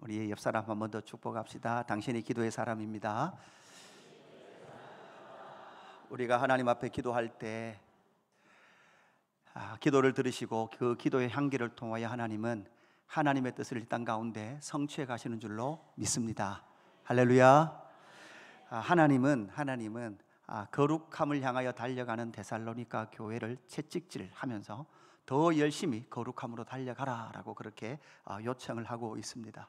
우리 옆 사람 한 번 더 축복합시다. 당신이 기도의 사람입니다. 우리가 하나님 앞에 기도할 때 기도를 들으시고 그 기도의 향기를 통하여 하나님은 하나님의 뜻을 이 땅 가운데 성취해 가시는 줄로 믿습니다. 할렐루야. 하나님은 거룩함을 향하여 달려가는 데살로니가 교회를 채찍질하면서 더 열심히 거룩함으로 달려가라 라고 그렇게 요청을 하고 있습니다.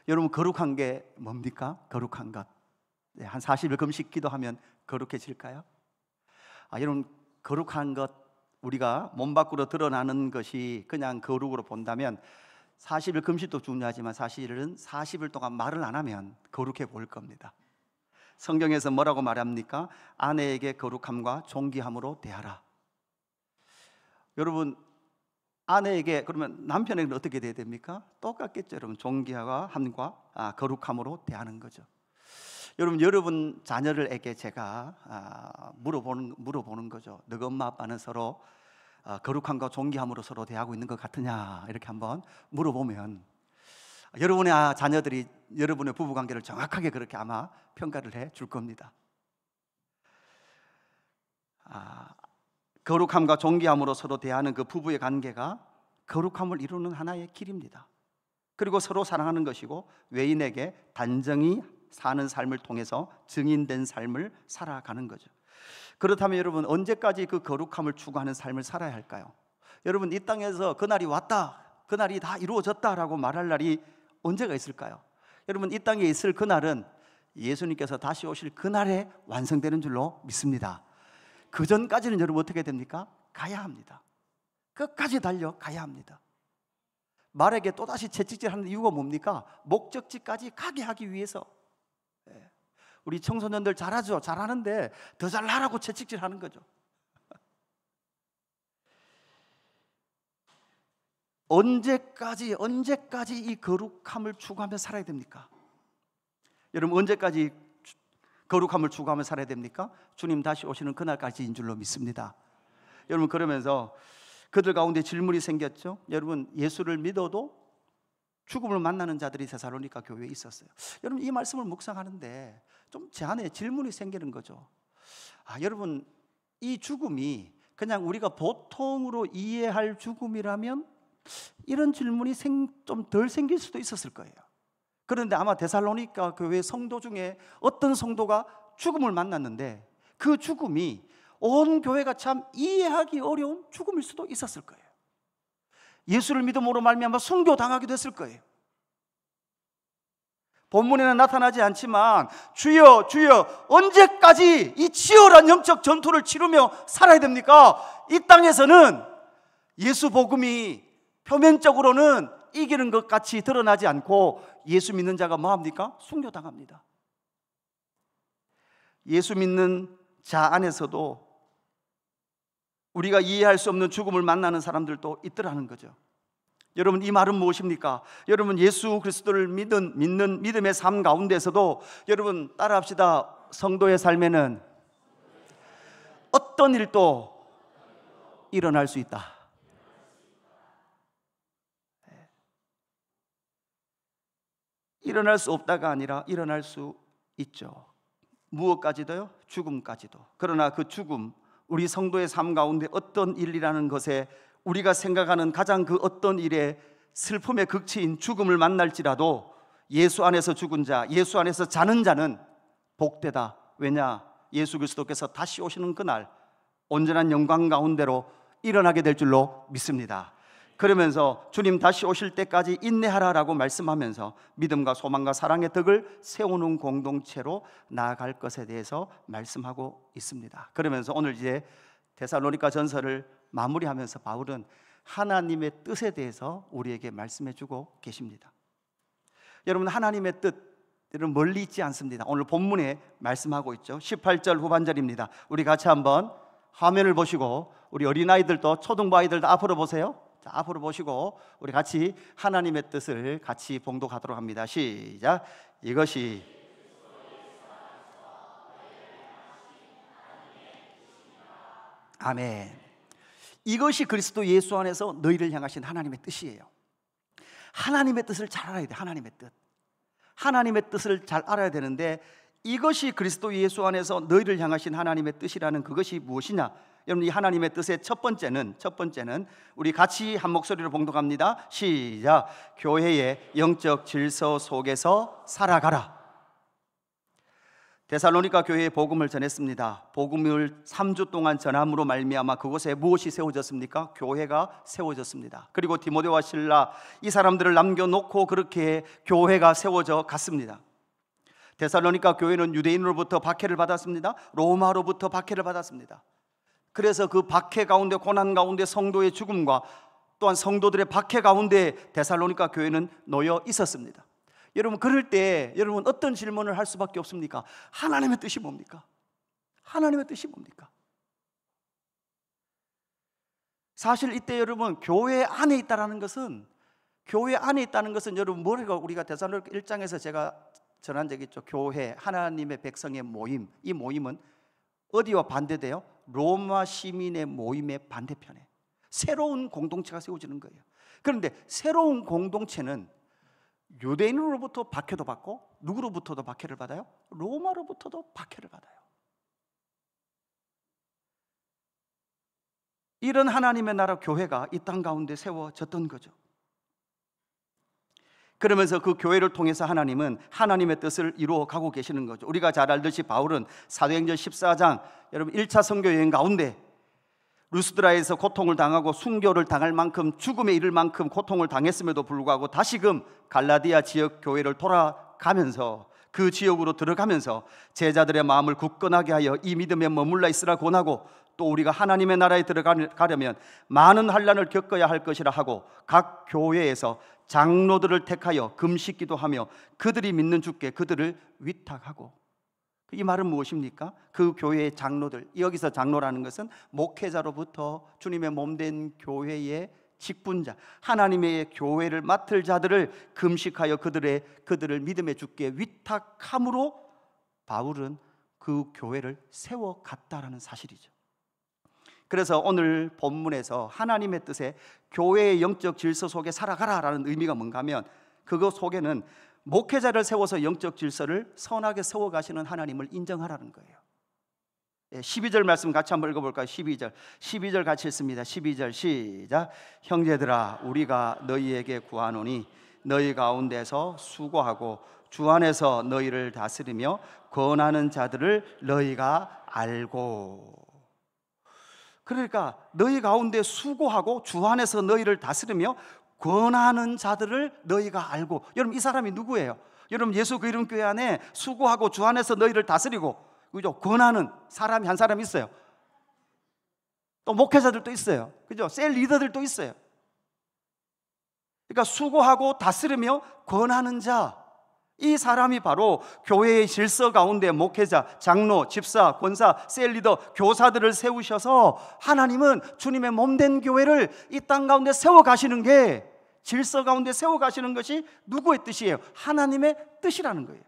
여러분, 거룩한 게 뭡니까? 거룩한 것. 한 40일 금식 기도하면 거룩해질까요? 여러분, 거룩한 것, 우리가 몸 밖으로 드러나는 것이 그냥 거룩으로 본다면 40일 금식도 중요하지만 사실은 40일 동안 말을 안 하면 거룩해 보일 겁니다. 성경에서 뭐라고 말합니까? 아내에게 거룩함과 존귀함으로 대하라. 여러분, 아내에게, 그러면 남편에게는 어떻게 대해야 됩니까? 똑같겠죠. 여러분, 존귀함과 거룩함으로 대하는 거죠. 여러분 자녀들에게 제가 물어보는 거죠. 너희 엄마 아빠는 서로 거룩함과 존귀함으로 서로 대하고 있는 것 같으냐, 이렇게 한번 물어보면 여러분의 자녀들이 여러분의 부부관계를 정확하게 그렇게 아마 평가를 해 줄 겁니다. 거룩함과 존귀함으로 서로 대하는 그 부부의 관계가 거룩함을 이루는 하나의 길입니다. 그리고 서로 사랑하는 것이고 외인에게 단정히 사는 삶을 통해서 증인된 삶을 살아가는 거죠. 그렇다면 여러분, 언제까지 그 거룩함을 추구하는 삶을 살아야 할까요? 여러분, 이 땅에서 그날이 왔다, 그날이 다 이루어졌다라고 말할 날이 언제가 있을까요? 여러분, 이 땅에 있을 그날은 예수님께서 다시 오실 그날에 완성되는 줄로 믿습니다. 그 전까지는 여러분 어떻게 됩니까? 가야 합니다. 끝까지 달려가야 합니다. 말에게 또다시 채찍질하는 이유가 뭡니까? 목적지까지 가게 하기 위해서. 우리 청소년들 잘하죠? 잘하는데 더 잘하라고 채찍질하는 거죠. 언제까지 이 거룩함을 추구하며 살아야 됩니까? 여러분, 언제까지 거룩함을 추구하며 살아야 됩니까? 주님 다시 오시는 그날까지인 줄로 믿습니다. 여러분, 그러면서 그들 가운데 질문이 생겼죠. 여러분, 예수를 믿어도 죽음을 만나는 자들이 데살로니가 교회에 있었어요. 여러분, 이 말씀을 묵상하는데 좀 제 안에 질문이 생기는 거죠. 여러분, 이 죽음이 그냥 우리가 보통으로 이해할 죽음이라면 이런 질문이 좀 덜 생길 수도 있었을 거예요. 그런데 아마 데살로니가 교회 성도 중에 어떤 성도가 죽음을 만났는데 그 죽음이 온 교회가 참 이해하기 어려운 죽음일 수도 있었을 거예요. 예수를 믿음으로 말미암아 순교당하기도 했을 거예요. 본문에는 나타나지 않지만 주여 주여 언제까지 이 치열한 영적 전투를 치르며 살아야 됩니까? 이 땅에서는 예수 복음이 표면적으로는 이기는 것 같이 드러나지 않고 예수 믿는 자가 뭐합니까? 순교당합니다. 예수 믿는 자 안에서도 우리가 이해할 수 없는 죽음을 만나는 사람들도 있더라는 거죠. 여러분, 이 말은 무엇입니까? 여러분, 예수 그리스도를 믿는 믿음의 삶 가운데서도 여러분 따라합시다. 성도의 삶에는 어떤 일도 일어날 수 있다. 일어날 수 없다가 아니라 일어날 수 있죠. 무엇까지도요? 죽음까지도. 그러나 그 죽음, 우리 성도의 삶 가운데 어떤 일이라는 것에 우리가 생각하는 가장 그 어떤 일에 슬픔의 극치인 죽음을 만날지라도 예수 안에서 죽은 자, 예수 안에서 자는 자는 복되다. 왜냐? 예수 그리스도께서 다시 오시는 그날 온전한 영광 가운데로 일어나게 될 줄로 믿습니다. 그러면서 주님 다시 오실 때까지 인내하라라고 말씀하면서 믿음과 소망과 사랑의 덕을 세우는 공동체로 나아갈 것에 대해서 말씀하고 있습니다. 그러면서 오늘 이제 데살로니가 전서를 마무리하면서 바울은 하나님의 뜻에 대해서 우리에게 말씀해 주고 계십니다. 여러분, 하나님의 뜻, 여러분 멀리 있지 않습니다. 오늘 본문에 말씀하고 있죠. 18절 후반절입니다. 우리 같이 한번 화면을 보시고 우리 어린아이들도 초등부 아이들도 앞으로 보세요. 자, 앞으로 보시고 우리 같이 하나님의 뜻을 같이 봉독하도록 합니다. 시작. 이것이 아멘. 이것이 그리스도 예수 안에서 너희를 향하신 하나님의 뜻이에요. 하나님의 뜻을 잘 알아야 돼. 하나님의 뜻. 하나님의 뜻을 잘 알아야 되는데, 이것이 그리스도 예수 안에서 너희를 향하신 하나님의 뜻이라는 그것이 무엇이냐? 여러분, 이 하나님의 뜻의 첫 번째는 우리 같이 한 목소리로 봉독합니다. 시작. 교회의 영적 질서 속에서 살아가라. 데살로니가 교회에 복음을 전했습니다. 복음을 3주 동안 전함으로 말미암아 그곳에 무엇이 세워졌습니까? 교회가 세워졌습니다. 그리고 디모데와 실라, 이 사람들을 남겨놓고 그렇게 교회가 세워져 갔습니다. 데살로니가 교회는 유대인으로부터 박해를 받았습니다. 로마로부터 박해를 받았습니다. 그래서 그 박해 가운데, 고난 가운데 성도의 죽음과 또한 성도들의 박해 가운데 데살로니가 교회는 놓여 있었습니다. 여러분, 그럴 때 여러분 어떤 질문을 할 수밖에 없습니까? 하나님의 뜻이 뭡니까? 하나님의 뜻이 뭡니까? 사실 이때 여러분, 교회 안에 있다는 것은 여러분, 뭐라고 우리가 데살로니가 1장에서 제가 전한 적이 있죠. 교회, 하나님의 백성의 모임. 이 모임은 어디와 반대돼요? 로마 시민의 모임의 반대편에 새로운 공동체가 세워지는 거예요. 그런데 새로운 공동체는 유대인으로부터 박해도 받고, 누구로부터도 박해를 받아요? 로마로부터도 박해를 받아요. 이런 하나님의 나라 교회가 이 땅 가운데 세워졌던 거죠. 그러면서 그 교회를 통해서 하나님은 하나님의 뜻을 이루어 가고 계시는 거죠. 우리가 잘 알듯이 바울은 사도행전 14장, 여러분 1차 선교 여행 가운데 루스드라에서 고통을 당하고 순교를 당할 만큼, 죽음에 이를 만큼 고통을 당했음에도 불구하고 다시금 갈라디아 지역 교회를 돌아가면서, 그 지역으로 들어가면서 제자들의 마음을 굳건하게 하여 이 믿음에 머물러 있으라 권하고, 또 우리가 하나님의 나라에 들어가려면 많은 환난을 겪어야 할 것이라 하고, 각 교회에서 장로들을 택하여 금식기도 하며 그들이 믿는 주께 그들을 위탁하고. 이 말은 무엇입니까? 그 교회의 장로들, 여기서 장로라는 것은 목회자로부터 주님의 몸된 교회의 직분자, 하나님의 교회를 맡을 자들을 금식하여 그들을 믿음의 주께 위탁함으로 바울은 그 교회를 세워갔다라는 사실이죠. 그래서 오늘 본문에서 하나님의 뜻에 교회의 영적 질서 속에 살아가라라는 의미가 뭔가 하면, 그거 속에는 목회자를 세워서 영적 질서를 선하게 세워가시는 하나님을 인정하라는 거예요. 12절 말씀 같이 한번 읽어볼까요? 12절 같이 읽습니다. 12절 시작. 형제들아, 우리가 너희에게 구하노니 너희 가운데서 수고하고 주 안에서 너희를 다스리며 권하는 자들을 너희가 알고. 그러니까 너희 가운데 수고하고 주 안에서 너희를 다스리며 권하는 자들을 너희가 알고. 여러분, 이 사람이 누구예요? 여러분, 예수 그 이름 교회 안에 수고하고 주 안에서 너희를 다스리고, 그죠? 권하는 사람이 한 사람 있어요. 또 목회자들도 있어요. 그죠? 셀 리더들도 있어요. 그러니까 수고하고 다스리며 권하는 자, 이 사람이 바로 교회의 질서 가운데 목회자, 장로, 집사, 권사, 셀 리더, 교사들을 세우셔서 하나님은 주님의 몸된 교회를 이 땅 가운데 세워가시는 게, 질서 가운데 세워가시는 것이 누구의 뜻이에요? 하나님의 뜻이라는 거예요.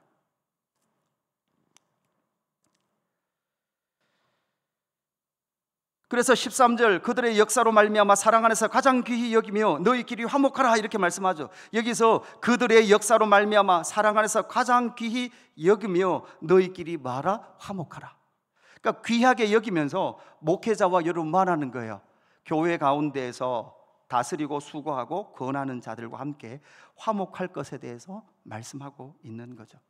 그래서 13절, 그들의 역사로 말미암아 사랑 안에서 가장 귀히 여기며 너희끼리 화목하라, 이렇게 말씀하죠. 여기서 그들의 역사로 말미암아 사랑 안에서 가장 귀히 여기며 너희끼리 말아 화목하라. 그러니까 귀하게 여기면서 목회자와 여러분 말하는 거예요. 교회 가운데에서 다스리고 수고하고 권하는 자들과 함께 화목할 것에 대해서 말씀하고 있는 거죠.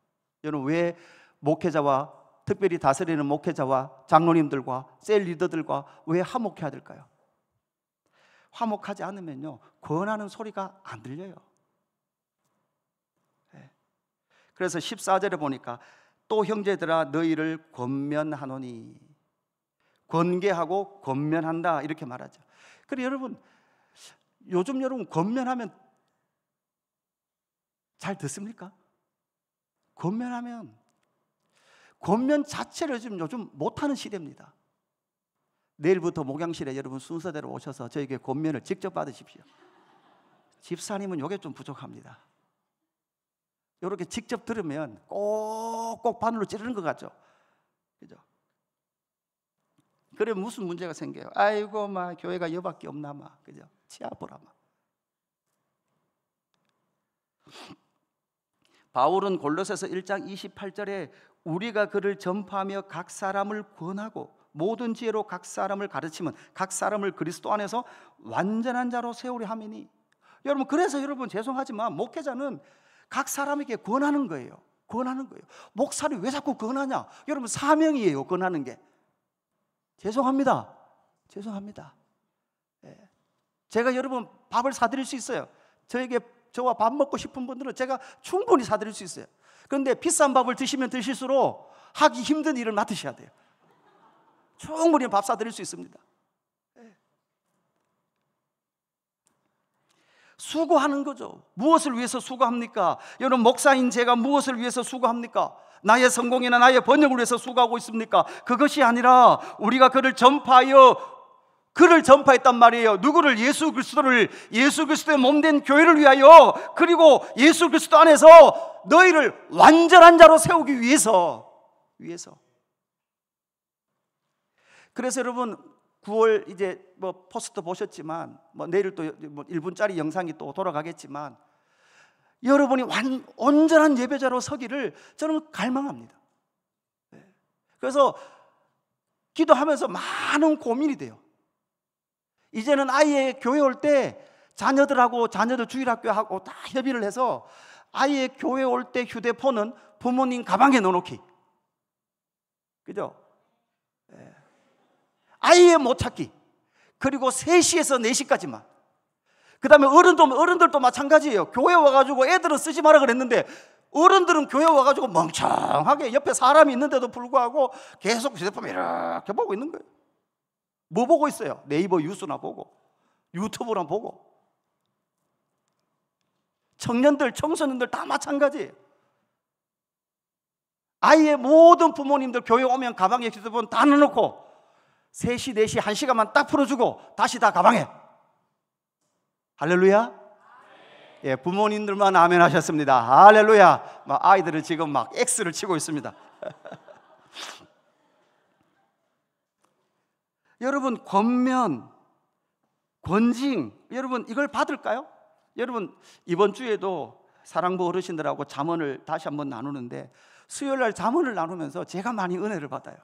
여러분, 왜 목회자와, 특별히 다스리는 목회자와 장로님들과 셀 리더들과 왜 화목해야 될까요? 화목하지 않으면요, 권하는 소리가 안 들려요. 그래서 14절에 보니까 또 형제들아 너희를 권면하노니, 권계하고 권면한다, 이렇게 말하죠. 그래, 여러분, 요즘 여러분 권면하면 잘 듣습니까? 권면 자체를 지금 요즘 못하는 시대입니다. 내일부터 목양실에 여러분 순서대로 오셔서 저에게 권면을 직접 받으십시오. 집사님은 요게 좀 부족합니다. 이렇게 직접 들으면 꼭꼭 바늘로 찌르는 것 같죠? 그죠? 그래 무슨 문제가 생겨요? 아이고, 막 교회가 여밖에 없나, 막, 그죠? 치아보라, 막. 바울은 골로새서 1장 28절에 우리가 그를 전파하며 각 사람을 권하고 모든 지혜로 각 사람을 가르치면 각 사람을 그리스도 안에서 완전한 자로 세우려 함이니. 여러분, 그래서 여러분 죄송하지만 목회자는 각 사람에게 권하는 거예요. 권하는 거예요. 목사를 왜 자꾸 권하냐? 여러분, 사명이에요, 권하는 게. 죄송합니다. 죄송합니다. 제가 여러분 밥을 사드릴 수 있어요. 저와 밥 먹고 싶은 분들은 제가 충분히 사드릴 수 있어요. 그런데 비싼 밥을 드시면 드실수록 하기 힘든 일을 맡으셔야 돼요. 충분히 밥 사드릴 수 있습니다. 수고하는 거죠. 무엇을 위해서 수고합니까? 여러분, 목사인 제가 무엇을 위해서 수고합니까? 나의 성공이나 나의 번영을 위해서 수고하고 있습니까? 그것이 아니라 우리가 그를 전파했단 말이에요. 누구를? 예수 그리스도의 몸된 교회를 위하여, 그리고 예수 그리스도 안에서 너희를 완전한 자로 세우기 위해서. 그래서 여러분, 9월 이제 포스터 보셨지만 내일 또 1분짜리 영상이 또 돌아가겠지만 여러분이 온전한 예배자로 서기를 저는 갈망합니다. 그래서 기도하면서 많은 고민이 돼요. 이제는 아예 교회 올 때 자녀들 주일학교하고 다 협의를 해서 아예 교회 올 때 휴대폰은 부모님 가방에 넣어놓기. 그죠? 아예 못 찾기. 그리고 3시에서 4시까지만. 그 다음에 어른들도 마찬가지예요. 교회 와가지고 애들은 쓰지 마라 그랬는데 어른들은 교회 와가지고 멍청하게 옆에 사람이 있는데도 불구하고 계속 휴대폰 이렇게 보고 있는 거예요. 뭐 보고 있어요? 네이버 뉴스나 보고, 유튜브나 보고. 청소년들 다 마찬가지예요. 아예 모든 부모님들 교회 오면 가방에 휴대폰 다 넣어놓고 3시, 4시, 1시간만 딱 풀어주고 다시 다 가방에. 할렐루야. 예, 부모님들만 아멘 하셨습니다. 할렐루야. 아이들은 지금 X를 치고 있습니다. 여러분, 권면, 권징, 여러분 이걸 받을까요? 여러분, 이번 주에도 사랑부 어르신들하고 잠언을 다시 한번 나누는데 수요일날 잠언을 나누면서 제가 많이 은혜를 받아요.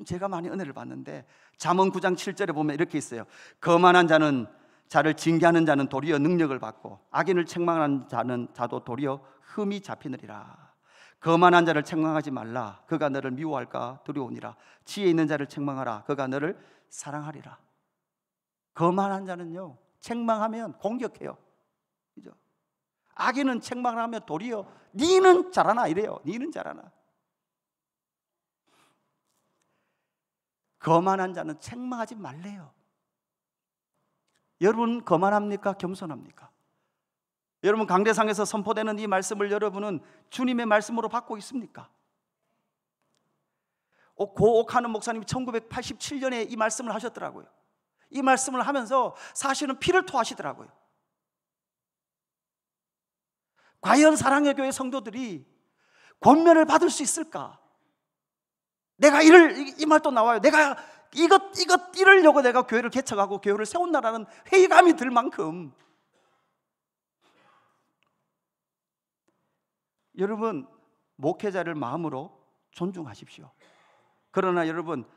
제가 많이 은혜를 받는데 잠언 9장 7절에 보면 이렇게 있어요. 거만한 자를 징계하는 자는 도리어 능력을 받고 악인을 책망하는 자도 도리어 흠이 잡히느니라. 거만한 자를 책망하지 말라. 그가 너를 미워할까 두려우니라. 지혜 있는 자를 책망하라. 그가 너를 사랑하리라. 거만한 자는요, 책망하면 공격해요. 그죠? 악인은 책망을 하면 도리어 니는 잘하나 이래요. 니는 잘하나. 거만한 자는 책망하지 말래요. 여러분 거만합니까? 겸손합니까? 여러분 강대상에서 선포되는 이 말씀을 여러분은 주님의 말씀으로 받고 있습니까? 고 옥하는 목사님이 1987년에 이 말씀을 하셨더라고요. 이 말씀을 하면서 사실은 피를 토하시더라고요. 과연 사랑의 교회 성도들이 권면을 받을 수 있을까? 내가 이 말도 나와요. 내가 이러려고 내가 교회를 개척하고 교회를 세운다라는 회의감이 들 만큼. 여러분, 목회자를 마음으로 존중하십시오. 그러나 여러분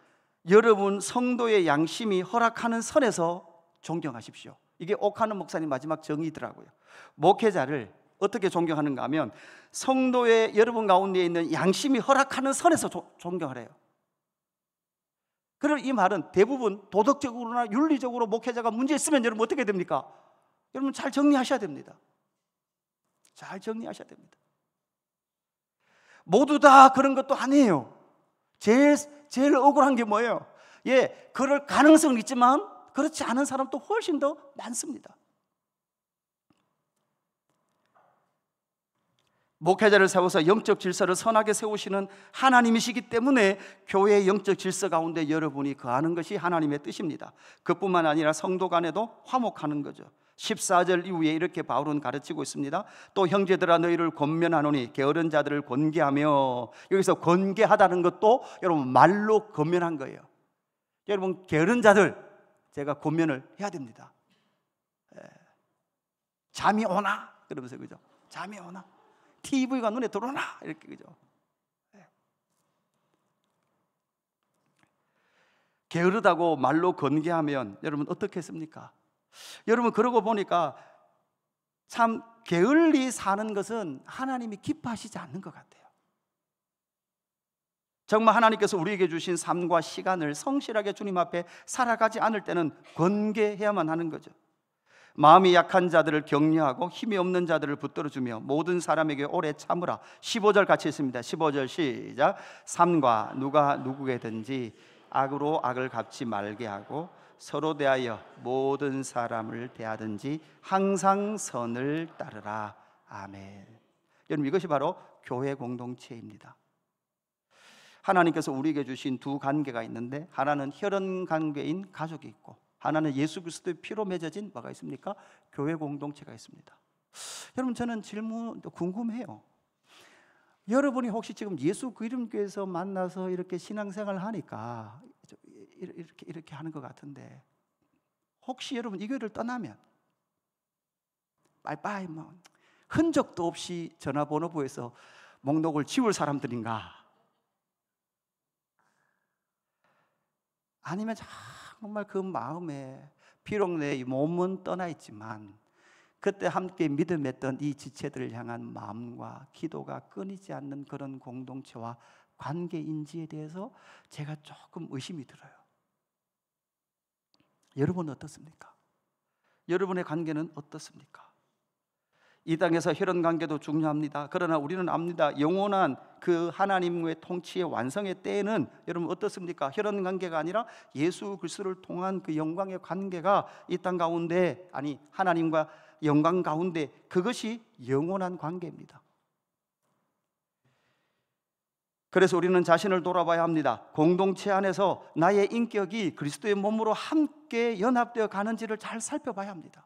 성도의 양심이 허락하는 선에서 존경하십시오. 이게 옥하는 목사님 마지막 정의더라고요. 목회자를 어떻게 존경하는가 하면 성도의 여러분 가운데 있는 양심이 허락하는 선에서 존경하래요. 그럼 이 말은 대부분 도덕적으로나 윤리적으로 목회자가 문제 있으면 여러분 어떻게 됩니까? 여러분 잘 정리하셔야 됩니다. 잘 정리하셔야 됩니다. 모두 다 그런 것도 아니에요. 제일 억울한 게 뭐예요? 그럴 가능성은 있지만 그렇지 않은 사람도 훨씬 더 많습니다. 목회자를 세워서 영적 질서를 선하게 세우시는 하나님이시기 때문에 교회의 영적 질서 가운데 여러분이 거하는 것이 하나님의 뜻입니다. 그뿐만 아니라 성도 간에도 화목하는 거죠. 14절 이후에 이렇게 바울은 가르치고 있습니다. 또 형제들아 너희를 권면하노니 게으른 자들을 권계하며, 여기서 권계하다는 것도 여러분 말로 권면한 거예요. 여러분 게으른 자들 제가 권면을 해야 됩니다. 잠이 오나? 그러면서 그죠? 잠이 오나? TV가 눈에 들어오나 이렇게, 그죠? 게으르다고 말로 건개하면 여러분 어떻겠습니까? 여러분 그러고 보니까 참 게을리 사는 것은 하나님이 기뻐하시지 않는 것 같아요. 정말 하나님께서 우리에게 주신 삶과 시간을 성실하게 주님 앞에 살아가지 않을 때는 건개해야만 하는 거죠. 마음이 약한 자들을 격려하고 힘이 없는 자들을 붙들어주며 모든 사람에게 오래 참으라. 15절 같이 있습니다. 15절 시작. 삼가 누가 누구에든지 악으로 악을 갚지 말게 하고 서로 대하여 모든 사람을 대하든지 항상 선을 따르라. 아멘. 여러분 이것이 바로 교회 공동체입니다. 하나님께서 우리에게 주신 두 관계가 있는데 하나는 혈연 관계인 가족이 있고 하나는 예수 그리스도의 피로 맺어진 뭐가 있습니까? 교회 공동체가 있습니다. 여러분 저는 질문 궁금해요. 여러분이 혹시 지금 예수 그리스도께서 만나서 이렇게 신앙생활을 하니까 이렇게 하는 것 같은데 혹시 여러분 이 교회를 떠나면 빠이빠이 뭐 흔적도 없이 전화번호부에서 목록을 지울 사람들인가? 아니면 정말 그 마음에 비록 내 몸은 떠나 있지만 그때 함께 믿음했던 이 지체들을 향한 마음과 기도가 끊이지 않는 그런 공동체와 관계인지에 대해서 제가 조금 의심이 들어요. 여러분은 어떻습니까? 여러분의 관계는 어떻습니까? 이 땅에서 혈연 관계도 중요합니다. 그러나 우리는 압니다. 영원한 그 하나님의 통치의 완성의 때에는 여러분 어떻습니까? 혈연 관계가 아니라 예수 그리스도를 통한 그 영광의 관계가 이 땅 가운데, 아니 하나님과 영광 가운데, 그것이 영원한 관계입니다. 그래서 우리는 자신을 돌아봐야 합니다. 공동체 안에서 나의 인격이 그리스도의 몸으로 함께 연합되어 가는지를 잘 살펴봐야 합니다.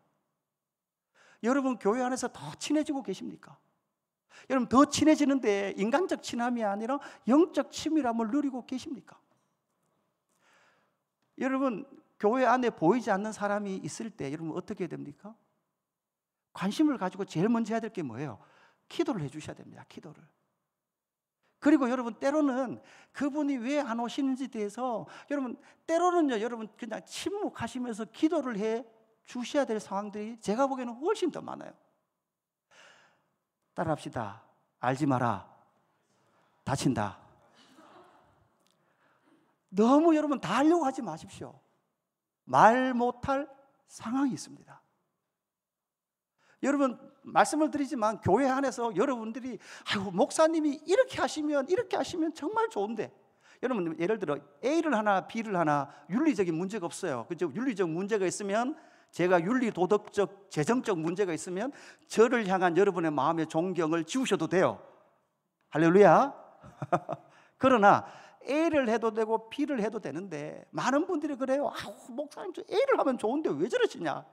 여러분 교회 안에서 더 친해지고 계십니까? 여러분 더 친해지는데 인간적 친함이 아니라 영적 친밀함을 누리고 계십니까? 여러분 교회 안에 보이지 않는 사람이 있을 때 여러분 어떻게 해야 됩니까? 관심을 가지고 제일 먼저 해야 될 게 뭐예요? 기도를 해주셔야 됩니다. 기도를. 그리고 여러분 때로는 그분이 왜 안 오시는지 대해서 여러분 때로는요 여러분 그냥 침묵하시면서 기도를 해 주셔야 될 상황들이 제가 보기에는 훨씬 더 많아요. 따라합시다. 알지 마라. 다친다. 너무 여러분 다 하려고 하지 마십시오. 말 못할 상황이 있습니다. 여러분 말씀을 드리지만 교회 안에서 여러분들이 아이고 목사님이 이렇게 하시면 정말 좋은데, 여러분 예를 들어 A를 하나 B를 하나 윤리적인 문제가 없어요. 그죠? 윤리적 문제가 있으면 제가 윤리 도덕적 재정적 문제가 있으면 저를 향한 여러분의 마음의 존경을 지우셔도 돼요. 할렐루야. 그러나 A를 해도 되고 B를 해도 되는데 많은 분들이 그래요. 목사님 저 A를 하면 좋은데 왜 저러시냐?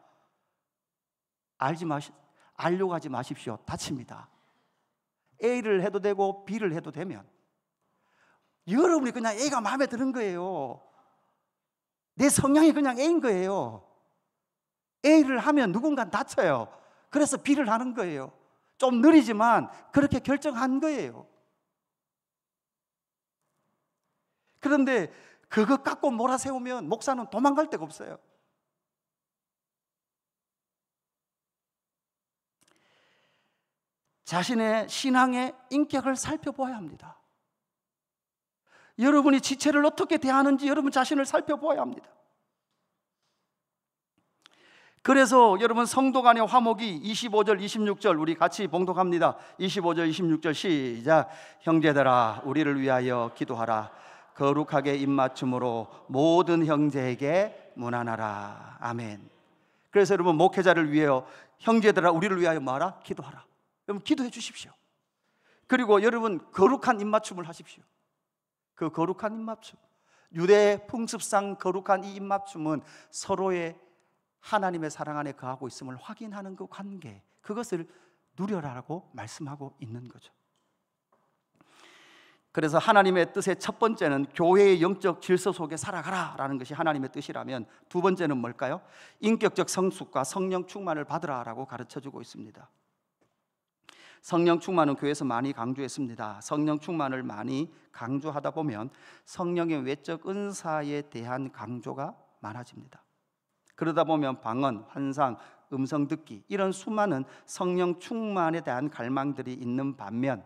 알려고 하지 마십시오. 다칩니다. A를 해도 되고 B를 해도 되면 여러분이 그냥 A가 마음에 드는 거예요. 내 성향이 그냥 A인 거예요. A를 하면 누군가 다쳐요. 그래서 B를 하는 거예요. 좀 느리지만 그렇게 결정한 거예요. 그런데 그거 갖고 몰아세우면 목사는 도망갈 데가 없어요. 자신의 신앙의 인격을 살펴보아야 합니다. 여러분이 지체를 어떻게 대하는지 여러분 자신을 살펴보아야 합니다. 그래서 여러분 성도 간의 화목이 25절 26절 우리 같이 봉독합니다. 25절 26절 시작. 형제들아 우리를 위하여 기도하라. 거룩하게 입맞춤으로 모든 형제에게 문안하라. 아멘. 그래서 여러분 목회자를 위하여 형제들아 우리를 위하여 뭐하라? 기도하라. 여러분 기도해 주십시오. 그리고 여러분 거룩한 입맞춤을 하십시오. 그 거룩한 입맞춤, 유대 풍습상 거룩한 이 입맞춤은 서로의 하나님의 사랑 안에 거하고 있음을 확인하는 그 관계, 그것을 누려라라고 말씀하고 있는 거죠. 그래서 하나님의 뜻의 첫 번째는 교회의 영적 질서 속에 살아가라라는 것이 하나님의 뜻이라면, 두 번째는 뭘까요? 인격적 성숙과 성령 충만을 받으라라고 가르쳐주고 있습니다. 성령 충만은 교회에서 많이 강조했습니다. 성령 충만을 많이 강조하다 보면 성령의 외적 은사에 대한 강조가 많아집니다. 그러다 보면 방언, 환상, 음성 듣기 이런 수많은 성령 충만에 대한 갈망들이 있는 반면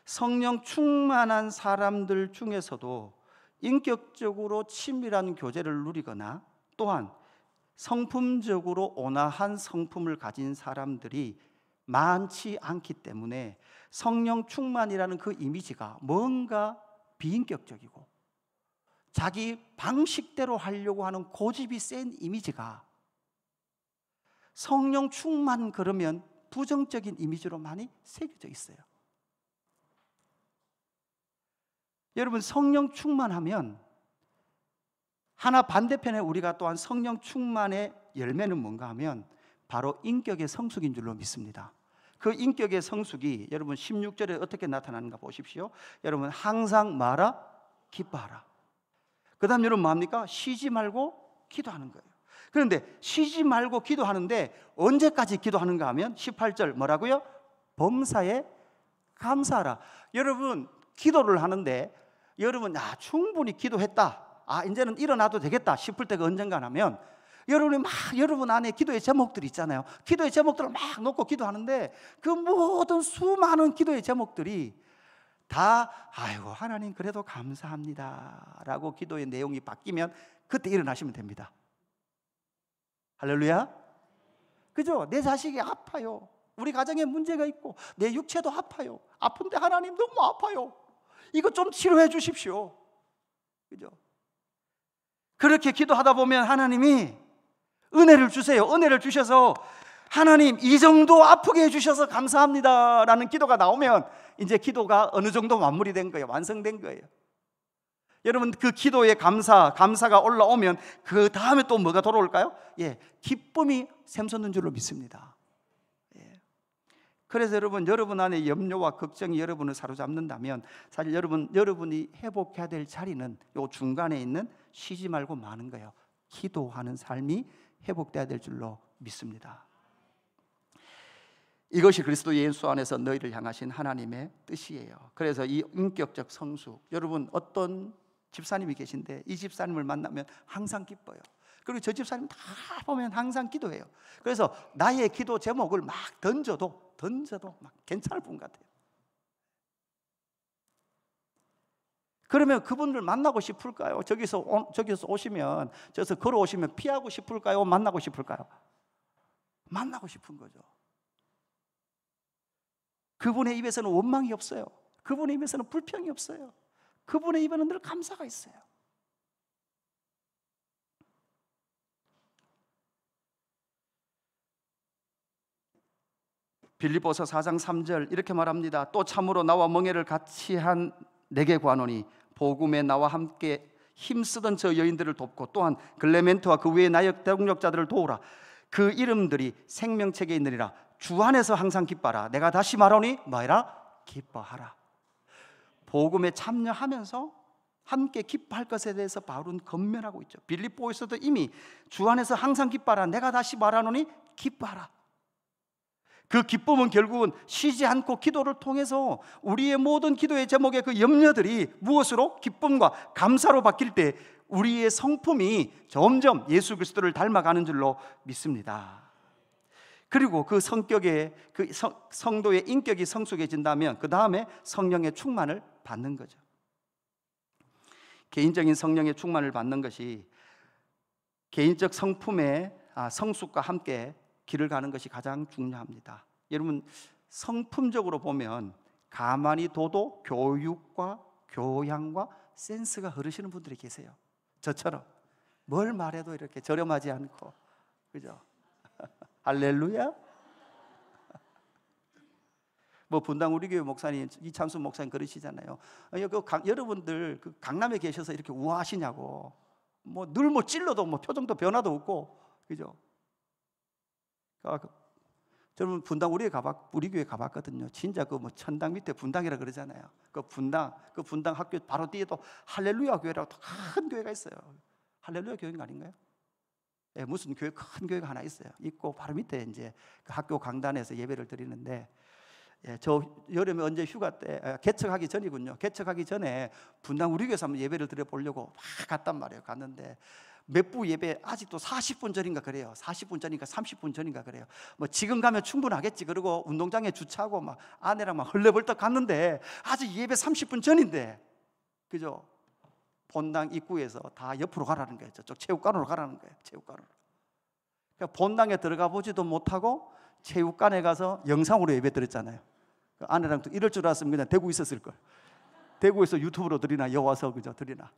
성령 충만한 사람들 중에서도 인격적으로 친밀한 교제를 누리거나 또한 성품적으로 온화한 성품을 가진 사람들이 많지 않기 때문에 성령 충만이라는 그 이미지가 뭔가 비인격적이고 자기 방식대로 하려고 하는 고집이 센 이미지가 성령 충만 그러면 부정적인 이미지로 많이 새겨져 있어요. 여러분, 성령 충만하면 하나 반대편에 우리가 또한 성령 충만의 열매는 뭔가 하면 바로 인격의 성숙인 줄로 믿습니다. 그 인격의 성숙이 여러분 16절에 어떻게 나타나는가 보십시오. 여러분, 항상 말하 기뻐하라. 그 다음 여러분 뭡니까? 쉬지 말고 기도하는 거예요. 그런데 쉬지 말고 기도하는데 언제까지 기도하는가 하면 18절 뭐라고요? 범사에 감사하라. 여러분, 기도를 하는데 여러분 충분히 기도했다, 이제는 일어나도 되겠다 싶을 때가 언젠가 하면 여러분이 막 여러분 안에 기도의 제목들이 있잖아요. 기도의 제목들을 막 놓고 기도하는데 그 모든 수많은 기도의 제목들이 다 아이고 하나님 그래도 감사합니다 라고 기도의 내용이 바뀌면 그때 일어나시면 됩니다. 할렐루야. 그죠? 내 자식이 아파요. 우리 가정에 문제가 있고 내 육체도 아파요. 아픈데 하나님 너무 아파요. 이거 좀 치료해 주십시오. 그죠? 그렇게 기도하다 보면 하나님이 은혜를 주세요. 은혜를 주셔서 하나님 이 정도 아프게 해주셔서 감사합니다 라는 기도가 나오면 이제 기도가 어느 정도 마무리된 거예요. 완성된 거예요. 여러분, 그 기도의 감사가 올라오면 그 다음에 또 뭐가 돌아올까요? 기쁨이 샘솟는 줄로 믿습니다. 그래서 여러분 안에 염려와 걱정이 여러분을 사로잡는다면 사실 여러분이 회복해야 될 자리는 요 중간에 있는 쉬지 말고 마는 거예요. 기도하는 삶이 회복돼야 될 줄로 믿습니다. 이것이 그리스도 예수 안에서 너희를 향하신 하나님의 뜻이에요. 그래서 이 인격적 성숙, 여러분 어떤 집사님이 계신데 이 집사님을 만나면 항상 기뻐요. 그리고 저 집사님 다 보면 항상 기도해요. 그래서 나의 기도 제목을 막 던져도 막 괜찮을 분 같아요. 그러면 그분들 만나고 싶을까요? 저기서 오시면, 저기서 걸어오시면 피하고 싶을까요? 만나고 싶을까요? 만나고 싶은 거죠. 그분의 입에서는 원망이 없어요. 그분의 입에서는 불평이 없어요. 그분의 입에는 늘 감사가 있어요. 빌립보서 4장 3절 이렇게 말합니다. 또 참으로 나와 멍에를 같이 한 내게 구하노니 복음에 나와 함께 힘쓰던 저 여인들을 돕고 또한 글레멘트와 그 외의 나역 동력자들을 도우라. 그 이름들이 생명책에 있느니라. 주 안에서 항상 기뻐하라. 내가 다시 말하노니 뭐해라? 기뻐하라. 복음에 참여하면서 함께 기뻐할 것에 대해서 바울은 건면하고 있죠. 빌립보에서도 이미 주 안에서 항상 기뻐하라. 내가 다시 말하노니 기뻐하라. 그 기쁨은 결국은 쉬지 않고 기도를 통해서 우리의 모든 기도의 제목의 그 염려들이 무엇으로? 기쁨과 감사로 바뀔 때 우리의 성품이 점점 예수 그리스도를 닮아가는 줄로 믿습니다. 그리고 그 성격의 성도의 인격이 성숙해진다면 그 다음에 성령의 충만을 받는 거죠. 개인적인 성령의 충만을 받는 것이 개인적 성품의 성숙과 함께 길을 가는 것이 가장 중요합니다. 여러분, 성품적으로 보면 가만히 둬도 교육과 교양과 센스가 흐르시는 분들이 계세요. 저처럼 뭘 말해도 이렇게 저렴하지 않고, 그죠? 할렐루야. 뭐 분당 우리 교회 목사님 이찬수 목사님 그러시잖아요. 여러분들 그 강남에 계셔서 이렇게 우아하시냐고. 뭐 늘 찔러도 표정도 변화도 없고, 그죠? 저는 분당 우리 교회 가봤거든요. 진짜 그 천당 밑에 분당이라 그러잖아요. 그 분당 학교 바로 뒤에도 할렐루야 교회라고 큰 교회가 있어요. 할렐루야 교회가 아닌가요? 무슨 교회 큰 교회가 하나 있어요. 있고 바로 밑에 이제 그 학교 강단에서 예배를 드리는데 저 여름에 언제 휴가 때 개척하기 전이군요. 개척하기 전에 분당 우리 교회에서 한번 예배를 드려보려고 막 갔단 말이에요. 갔는데 몇 부 예배 아직도 40분 전인가 그래요. 40분 전인가 30분 전인가 그래요. 뭐 지금 가면 충분하겠지. 그리고 운동장에 주차하고 막 아내랑 막 헐레벌떡 갔는데 아직 예배 30분 전인데, 그죠? 본당 입구에서 다 옆으로 가라는 거예요. 저쪽 체육관으로 가라는 거예요. 체육관으로. 그러니까 본당에 들어가 보지도 못하고 체육관에 가서 영상으로 예배 드렸잖아요. 그 아내랑 또 이럴 줄 알았으면 그냥 대구 있었을 걸. 대구에서 유튜브로 드리나 여와서 그죠 드리나.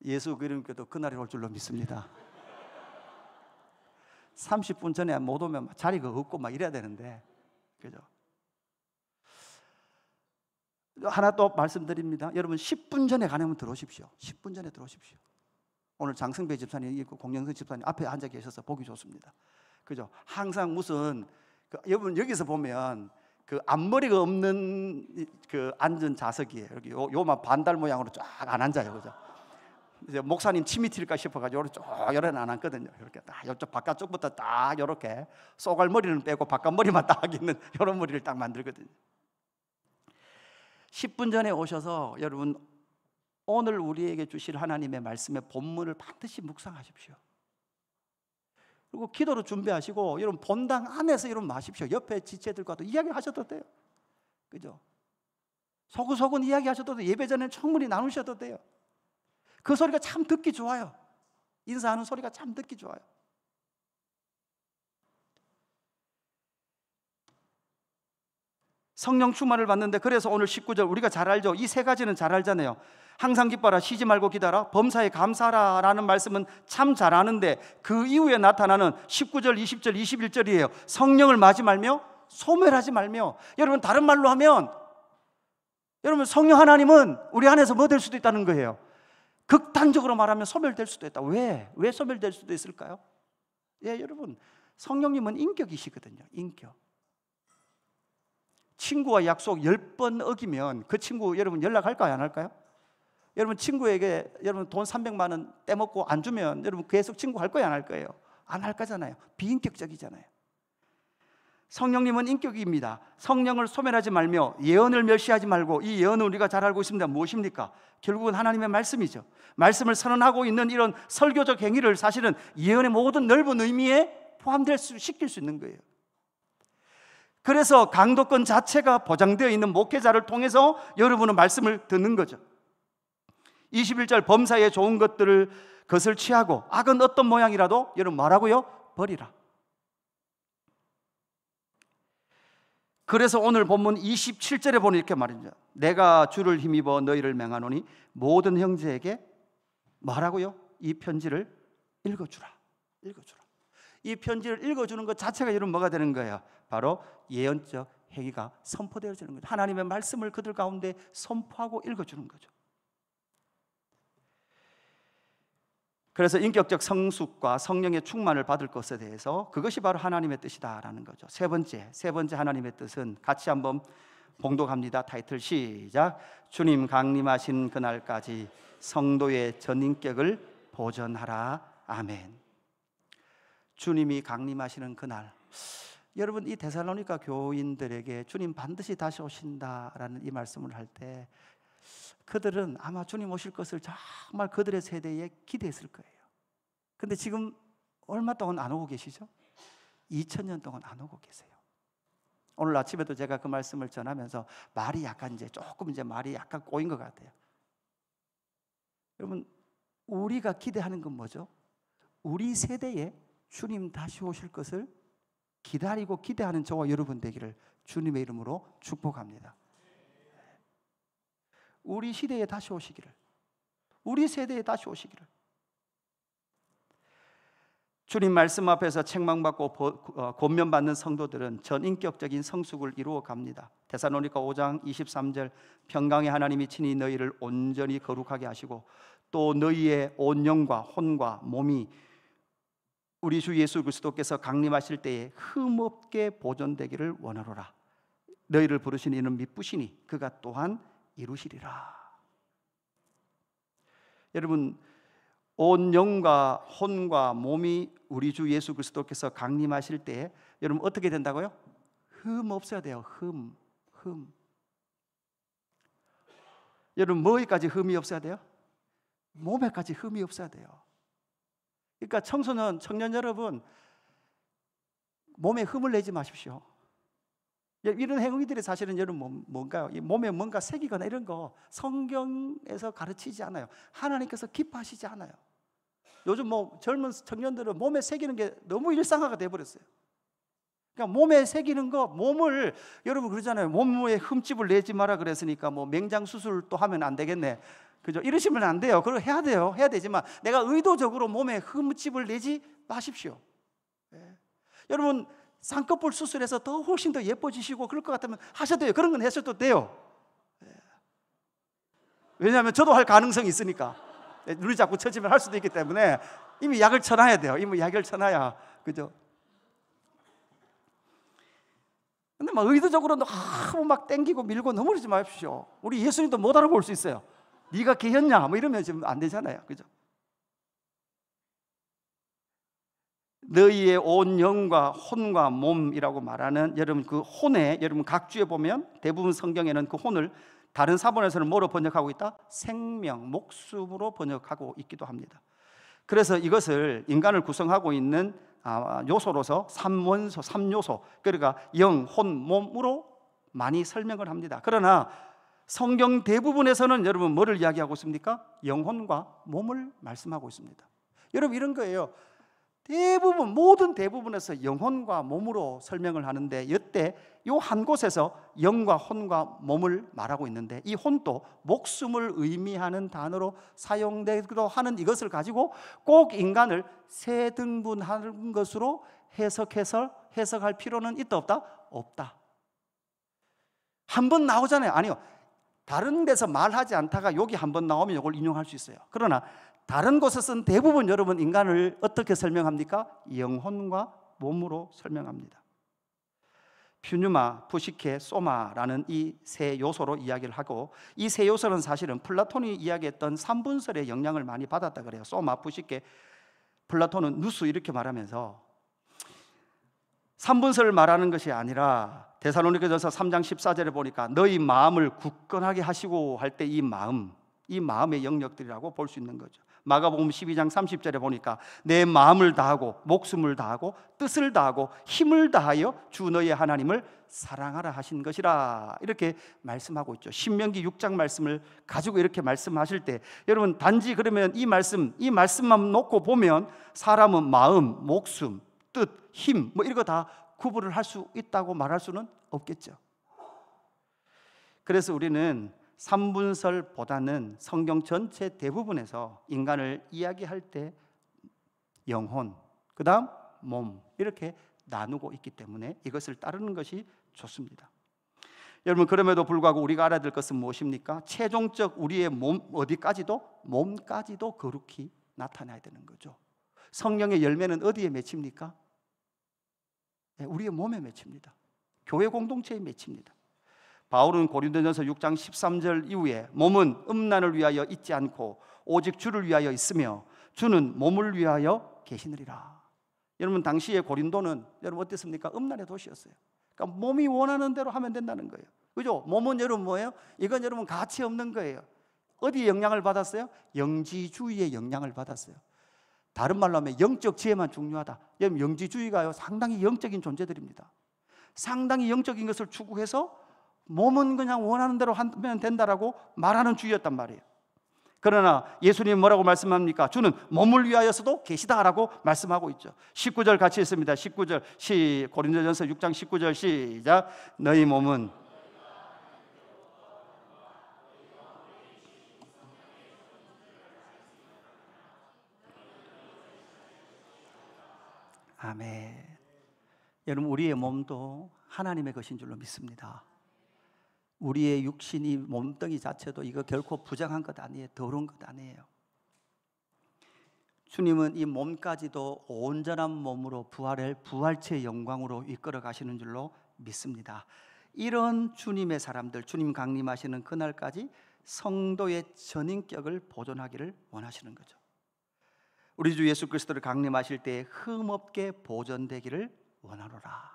예수 그리스도께도 그날이 올 줄로 믿습니다. 30분 전에 못 오면 자리가 없고 막 이래야 되는데, 그죠? 하나 또 말씀드립니다. 여러분 10분 전에 가능하면 들어오십시오. 10분 전에 들어오십시오. 오늘 장승배 집사님 있고 공영선 집사님 앞에 앉아 계셔서 보기 좋습니다. 그죠? 항상 무슨 여러분 여기서 보면 그 앞머리가 없는 그 앉은 좌석이에요. 여기 요만 반달 모양으로 쫙 안 앉아요, 그죠? 이제 목사님 침이 튈까 싶어가지고 요런 안 앉거든요. 이렇게 딱 이쪽 바깥쪽부터 딱 이렇게 쏘갈머리는 빼고 바깥머리만 딱 있는 이런 머리를 딱 만들거든요. 10분 전에 오셔서 여러분 오늘 우리에게 주실 하나님의 말씀의 본문을 반드시 묵상하십시오. 그리고 기도로 준비하시고 여러분 본당 안에서 여러분 마십시오. 옆에 지체들과도 이야기하셔도 돼요. 그죠? 소근소근 이야기하셔도 돼요. 예배 전에 충분히 나누셔도 돼요. 그 소리가 참 듣기 좋아요. 인사하는 소리가 참 듣기 좋아요. 성령 충만을 받는데, 그래서 오늘 19절 우리가 잘 알죠. 이 세 가지는 잘 알잖아요. 항상 기뻐라, 쉬지 말고 기다라, 범사에 감사하라 라는 말씀은 참 잘 아는데 그 이후에 나타나는 19절, 20절, 21절이에요. 성령을 마지 말며 소멸하지 말며. 여러분 다른 말로 하면 여러분 성령 하나님은 우리 안에서 뭐 될 수도 있다는 거예요. 극단적으로 말하면 소멸될 수도 있다. 왜 소멸될 수도 있을까요? 여러분 성령님은 인격이시거든요. 인격. 친구와 약속 10번 어기면 그 친구 여러분 연락할까요? 안 할까요? 여러분 친구에게 여러분 돈 300만 원 떼먹고 안 주면 여러분 계속 친구 할 거예요? 안 할 거예요? 안 할 거잖아요. 비인격적이잖아요. 성령님은 인격입니다. 성령을 소멸하지 말며 예언을 멸시하지 말고. 이 예언은 우리가 잘 알고 있습니다. 무엇입니까? 결국은 하나님의 말씀이죠. 말씀을 선언하고 있는 이런 설교적 행위를 사실은 예언의 모든 넓은 의미에 시킬 수 있는 거예요. 그래서 강도권 자체가 보장되어 있는 목회자를 통해서 여러분은 말씀을 듣는 거죠. 21절 범사에 좋은 것을 취하고 악은 어떤 모양이라도 여러분 뭐라고요? 버리라. 그래서 오늘 본문 27절에 보면 이렇게 말입니다. 내가 주를 힘입어 너희를 맹하노니 모든 형제에게 뭐라고요? 이 편지를 읽어주라. 이 편지를 읽어주는 것 자체가 여러분 뭐가 되는 거예요? 바로 예언적 행위가 선포되어지는 거죠. 하나님의 말씀을 그들 가운데 선포하고 읽어주는 거죠. 그래서 인격적 성숙과 성령의 충만을 받을 것에 대해서 그것이 바로 하나님의 뜻이다라는 거죠. 세 번째 하나님의 뜻은 같이 한번 봉독합니다. 타이틀 시작. 주님 강림하신 그날까지 성도의 전인격을 보존하라. 아멘. 주님이 강림하시는 그날, 여러분 이 데살로니가 교인들에게 주님 반드시 다시 오신다라는 이 말씀을 할 때 그들은 아마 주님 오실 것을 정말 그들의 세대에 기대했을 거예요. 근데 지금 얼마 동안 안 오고 계시죠? 2000년 동안 안 오고 계세요. 오늘 아침에도 제가 그 말씀을 전하면서 말이 약간 말이 약간 꼬인 것 같아요. 여러분 우리가 기대하는 건 뭐죠? 우리 세대에 주님 다시 오실 것을 기다리고 기대하는 저와 여러분 되기를 주님의 이름으로 축복합니다. 우리 시대에 다시 오시기를, 우리 세대에 다시 오시기를. 주님 말씀 앞에서 책망받고 권면받는 성도들은 전인격적인 성숙을 이루어 갑니다. 데살로니가 5장 23절 평강의 하나님이 친히 너희를 온전히 거룩하게 하시고 또 너희의 온 영과 혼과 몸이 우리 주 예수 그리스도께서 강림하실 때에 흠없게 보존되기를 원하노라. 너희를 부르신 이는 미쁘시니 그가 또한 이루시리라. 여러분 온 영과 혼과 몸이 우리 주 예수 그리스도께서 강림하실 때에 여러분 어떻게 된다고요? 흠 없어야 돼요. 흠. 여러분 뭐에까지 흠이 없어야 돼요? 몸에까지 흠이 없어야 돼요. 그러니까 청소년, 청년 여러분, 몸에 흠을 내지 마십시오. 이런 행위들이 사실은 여러분 뭔가요? 이 몸에 뭔가 새기거나 이런 거 성경에서 가르치지 않아요. 하나님께서 기뻐하시지 않아요. 요즘 젊은 청년들은 몸에 새기는 게 너무 일상화가 돼버렸어요. 그러니까 몸에 새기는 거, 몸을, 여러분 그러잖아요. 몸에 흠집을 내지 마라 그랬으니까 맹장 수술 또 하면 안 되겠네, 그죠? 이러시면 안 돼요. 그거 해야 돼요. 해야 되지만 내가 의도적으로 몸에 흠집을 내지 마십시오. 여러분 쌍꺼풀 수술해서 훨씬 더 예뻐지시고 그럴 것 같으면 하셔도 돼요. 그런 건 하셔도 돼요. 왜냐하면 저도 할 가능성이 있으니까. 눈이 자꾸 처지면 할 수도 있기 때문에 이미 약을 쳐놔야 돼요. 이미 약을 쳐놔야, 그죠? 근데 의도적으로 너무 땡기고 밀고 넘어지지 마십시오. 우리 예수님도 못 알아볼 수 있어요. 네가 개였냐 이러면 지금 안 되잖아요, 그죠? 너희의 온 영과 혼과 몸이라고 말하는, 여러분 그 혼에, 여러분 각주에 보면 대부분 성경에는 그 혼을 다른 사본에서는 뭐로 번역하고 있다? 생명, 목숨으로 번역하고 있기도 합니다. 그래서 이것을 인간을 구성하고 있는 요소로서 삼원소, 삼요소, 그러니까 영, 혼, 몸으로 많이 설명을 합니다. 그러나 성경 대부분에서는 여러분 뭐를 이야기하고 있습니까? 영혼과 몸을 말씀하고 있습니다. 여러분 이런 거예요. 모든 대부분에서 영혼과 몸으로 설명을 하는데, 이때 요 한 곳에서 영과 혼과 몸을 말하고 있는데, 이 혼도 목숨을 의미하는 단어로 사용되기도 하는 이것을 가지고 꼭 인간을 세 등분하는 것으로 해석할 필요는 있다 없다? 없다. 한 번 나오잖아요. 아니요, 다른 데서 말하지 않다가 여기 한 번 나오면 이걸 인용할 수 있어요. 그러나 다른 곳에서는 대부분 여러분 인간을 어떻게 설명합니까? 영혼과 몸으로 설명합니다. 퓨뉴마, 푸시케, 소마라는 이 세 요소로 이야기를 하고, 이 세 요소는 사실은 플라톤이 이야기했던 삼분설의 영향을 많이 받았다 그래요. 소마, 푸시케, 플라톤은 누스 이렇게 말하면서 삼분설을 말하는 것이 아니라, 데살로니가전서 3장 14절에 보니까 너희 마음을 굳건하게 하시고 할 때 이 마음의 영역들이라고 볼 수 있는 거죠. 마가복음 12장 30절에 보니까 내 마음을 다하고 목숨을 다하고 뜻을 다하고 힘을 다하여 주 너의 하나님을 사랑하라 하신 것이라, 이렇게 말씀하고 있죠. 신명기 6장 말씀을 가지고 이렇게 말씀하실 때, 여러분 단지 그러면 이 말씀만 놓고 보면 사람은 마음, 목숨, 뜻, 힘 이런 거 다 구분을 할 수 있다고 말할 수는 없겠죠. 그래서 우리는 삼분설보다는 성경 전체 대부분에서 인간을 이야기할 때 영혼, 그 다음 몸, 이렇게 나누고 있기 때문에 이것을 따르는 것이 좋습니다. 여러분 그럼에도 불구하고 우리가 알아야 될 것은 무엇입니까? 최종적 우리의 몸까지도 거룩히 나타나야 되는 거죠. 성령의 열매는 어디에 맺힙니까? 우리의 몸에 맺힙니다. 교회 공동체에 맺힙니다. 바울은 고린도전서 6장 13절 이후에 몸은 음란을 위하여 있지 않고 오직 주를 위하여 있으며 주는 몸을 위하여 계시느니라. 여러분 당시에 고린도는 여러분 어땠습니까? 음란의 도시였어요. 그러니까 몸이 원하는 대로 하면 된다는 거예요. 그죠? 몸은 여러분 뭐예요? 이건 여러분 가치 없는 거예요. 어디에 영향을 받았어요? 영지주의의 영향을 받았어요. 다른 말로 하면 영적 지혜만 중요하다. 여러분 영지주의가요 상당히 영적인 존재들입니다. 상당히 영적인 것을 추구해서 몸은 그냥 원하는 대로 하면 된다라고 말하는 주의였단 말이에요. 그러나 예수님 뭐라고 말씀합니까? 주는 몸을 위하여서도 계시다라고 말씀하고 있죠. 19절 같이 있습니다. 19절 고린도전서 6장 19절 시작. 너희 몸은 아멘. 여러분 우리의 몸도 하나님의 것인 줄로 믿습니다. 우리의 육신이 몸뚱이 자체도 이거 결코 부정한 것 아니에요. 더러운 것 아니에요. 주님은 이 몸까지도 온전한 몸으로 부활체의 영광으로 이끌어 가시는 줄로 믿습니다. 이런 주님의 사람들, 주님 강림하시는 그날까지 성도의 전인격을 보존하기를 원하시는 거죠. 우리 주 예수 그리스도를 강림하실 때 흠없게 보존되기를 원하노라.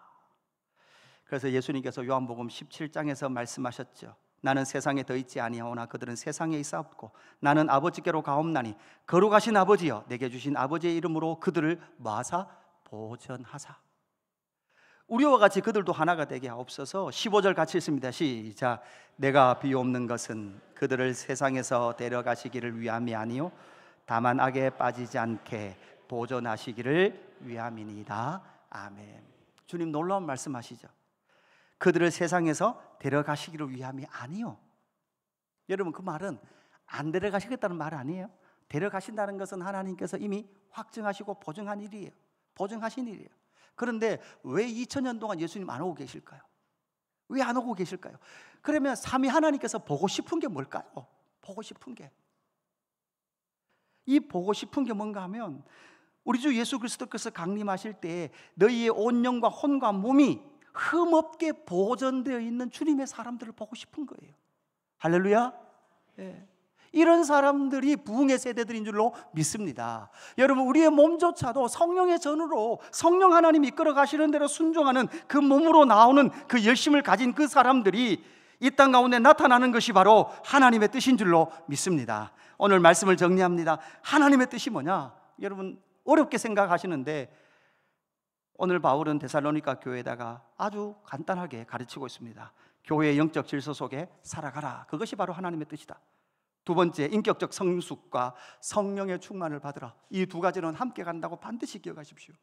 그래서 예수님께서 요한복음 17장에서 말씀하셨죠. 나는 세상에 더 있지 아니하오나 그들은 세상에 있사옵고 나는 아버지께로 가옵나니 거룩하신 아버지여 내게 주신 아버지의 이름으로 그들을 마사 보전하사. 우리와 같이 그들도 하나가 되게 하옵소서. 15절 같이 읽습니다. 시작. 내가 비옵는 것은 그들을 세상에서 데려가시기를 위함이 아니요 다만 악에 빠지지 않게 보전하시기를 위함이니이다. 아멘. 주님 놀라운 말씀하시죠. 그들을 세상에서 데려가시기를 위함이 아니요. 여러분, 그 말은 안 데려가시겠다는 말 아니에요. 데려가신다는 것은 하나님께서 이미 확증하시고 보증한 일이에요. 보증하신 일이에요. 그런데 왜 2000년 동안 예수님 안 오고 계실까요? 왜 안 오고 계실까요? 그러면 삼위 하나님께서 보고 싶은 게 뭘까요? 보고 싶은 게, 이 보고 싶은 게 뭔가 하면 우리 주 예수 그리스도께서 강림하실 때 너희의 온 영과 혼과 몸이 흠없게 보존되어 있는 주님의 사람들을 보고 싶은 거예요. 할렐루야. 예. 이런 사람들이 부흥의 세대들인 줄로 믿습니다. 여러분, 우리의 몸조차도 성령의 전으로 성령 하나님이 이끌어 가시는 대로 순종하는 그 몸으로 나오는 그 열심을 가진 그 사람들이 이 땅 가운데 나타나는 것이 바로 하나님의 뜻인 줄로 믿습니다. 오늘 말씀을 정리합니다. 하나님의 뜻이 뭐냐? 여러분, 어렵게 생각하시는데 오늘 바울은 데살로니가 교회에다가 아주 간단하게 가르치고 있습니다. 교회의 영적 질서 속에 살아가라. 그것이 바로 하나님의 뜻이다. 두 번째, 인격적 성숙과 성령의 충만을 받으라. 이 두 가지는 함께 간다고 반드시 기억하십시오.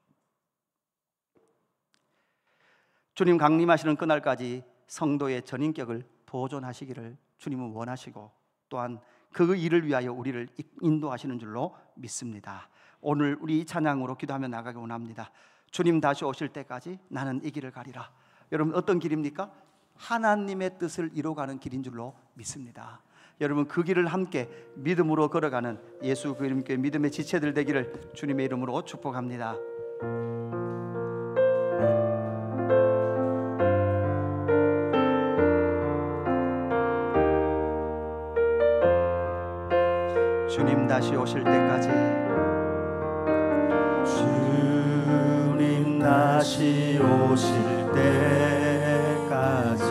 주님 강림하시는 그날까지 성도의 전인격을 보존하시기를 주님은 원하시고 또한 그 일을 위하여 우리를 인도하시는 줄로 믿습니다. 오늘 우리 이 찬양으로 기도하며 나가기 원합니다. 주님 다시 오실 때까지 나는 이 길을 가리라. 여러분, 어떤 길입니까? 하나님의 뜻을 이루어가는 길인 줄로 믿습니다. 여러분, 그 길을 함께 믿음으로 걸어가는 예수 그리스도의 믿음의 지체들 되기를 주님의 이름으로 축복합니다. 주님 다시 오실 때까지, 주님 다시 오실 때까지